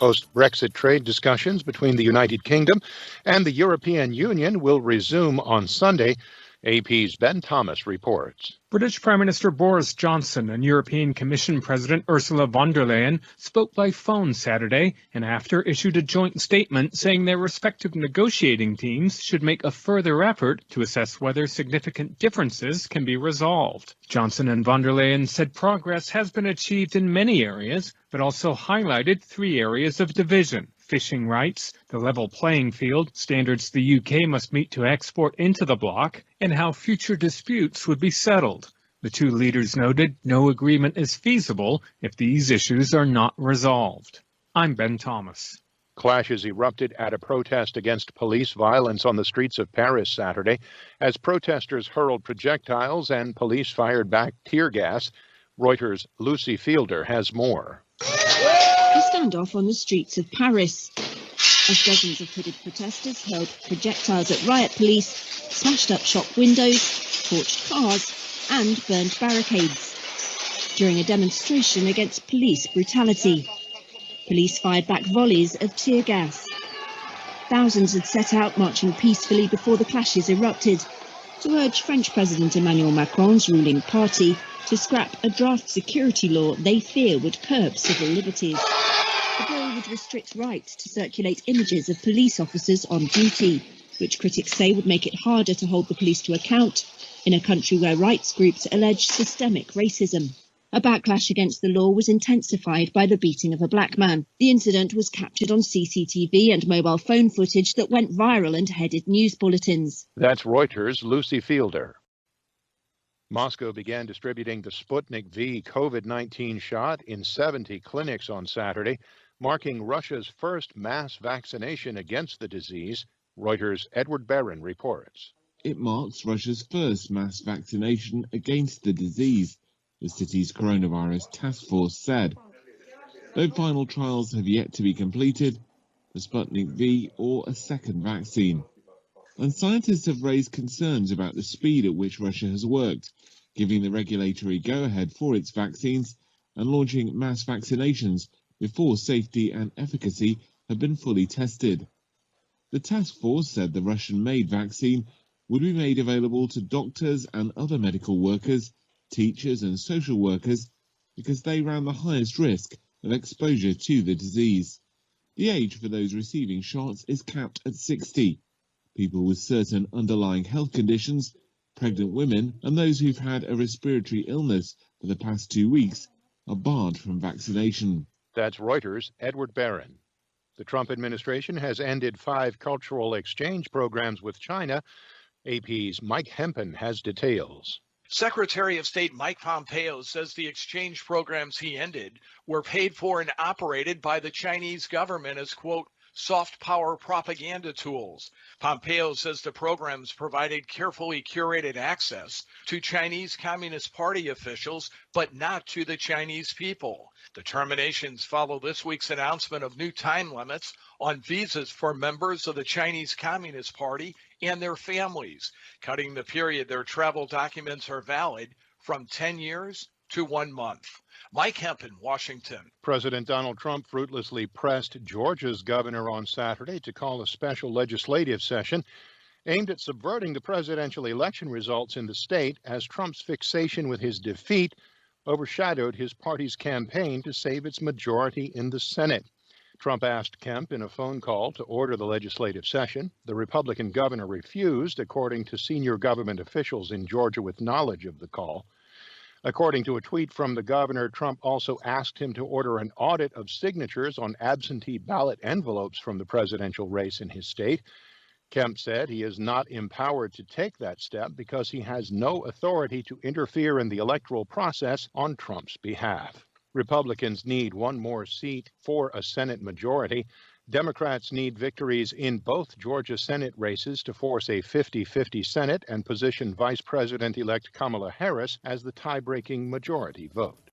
Post-Brexit trade discussions between the United Kingdom and the European Union will resume on Sunday. AP's Ben Thomas reports. British Prime Minister Boris Johnson and European Commission President Ursula von der Leyen spoke by phone Saturday and after issued a joint statement saying their respective negotiating teams should make a further effort to assess whether significant differences can be resolved. Johnson and von der Leyen said progress has been achieved in many areas, but also highlighted 3 areas of division: fishing rights, the level playing field, standards the UK must meet to export into the bloc, and how future disputes would be settled. The 2 leaders noted no agreement is feasible if these issues are not resolved. I'm Ben Thomas. Clashes erupted at a protest against police violence on the streets of Paris Saturday as protesters hurled projectiles and police fired back tear gas. Reuters' Lucy Fielder has more. A standoff on the streets of Paris as dozens of hooded protesters hurled projectiles at riot police, smashed up shop windows, torched cars and burned barricades during a demonstration against police brutality. Police fired back volleys of tear gas. Thousands had set out marching peacefully before the clashes erupted to urge French President Emmanuel Macron's ruling party to scrap a draft security law they fear would curb civil liberties. The bill would restrict rights to circulate images of police officers on duty, which critics say would make it harder to hold the police to account in a country where rights groups allege systemic racism. A backlash against the law was intensified by the beating of a black man. The incident was captured on CCTV and mobile phone footage that went viral and headed news bulletins. That's Reuters' Lucy Fielder. Moscow began distributing the Sputnik V COVID-19 shot in 70 clinics on Saturday, marking Russia's first mass vaccination against the disease. Reuters' Edward Barron reports. It marks Russia's first mass vaccination against the disease, the city's coronavirus task force said. Though final trials have yet to be completed, the Sputnik V or a second vaccine. And scientists have raised concerns about the speed at which Russia has worked, giving the regulatory go-ahead for its vaccines and launching mass vaccinations before safety and efficacy have been fully tested. The task force said the Russian-made vaccine would be made available to doctors and other medical workers, teachers and social workers because they ran the highest risk of exposure to the disease. The age for those receiving shots is capped at 60. People with certain underlying health conditions, pregnant women and those who've had a respiratory illness for the past 2 weeks are barred from vaccination. That's Reuters' Edward Barron. The Trump administration has ended 5 cultural exchange programs with China. AP's Mike Hempen has details. Secretary of State Mike Pompeo says the exchange programs he ended were paid for and operated by the Chinese government as, quote, soft power propaganda tools. Pompeo says the programs provided carefully curated access to Chinese Communist Party officials, but not to the Chinese people. The terminations follow this week's announcement of new time limits on visas for members of the Chinese Communist Party and their families, cutting the period their travel documents are valid from 10 years to 1 month. Mike Hempen, Washington. President Donald Trump fruitlessly pressed Georgia's governor on Saturday to call a special legislative session aimed at subverting the presidential election results in the state as Trump's fixation with his defeat overshadowed his party's campaign to save its majority in the Senate. Trump asked Kemp in a phone call to order the legislative session. The Republican governor refused, according to senior government officials in Georgia with knowledge of the call. According to a tweet from the governor, Trump also asked him to order an audit of signatures on absentee ballot envelopes from the presidential race in his state. Kemp said he is not empowered to take that step because he has no authority to interfere in the electoral process on Trump's behalf. Republicans need 1 more seat for a Senate majority. Democrats need victories in both Georgia Senate races to force a 50-50 Senate and position Vice President-elect Kamala Harris as the tie-breaking majority vote.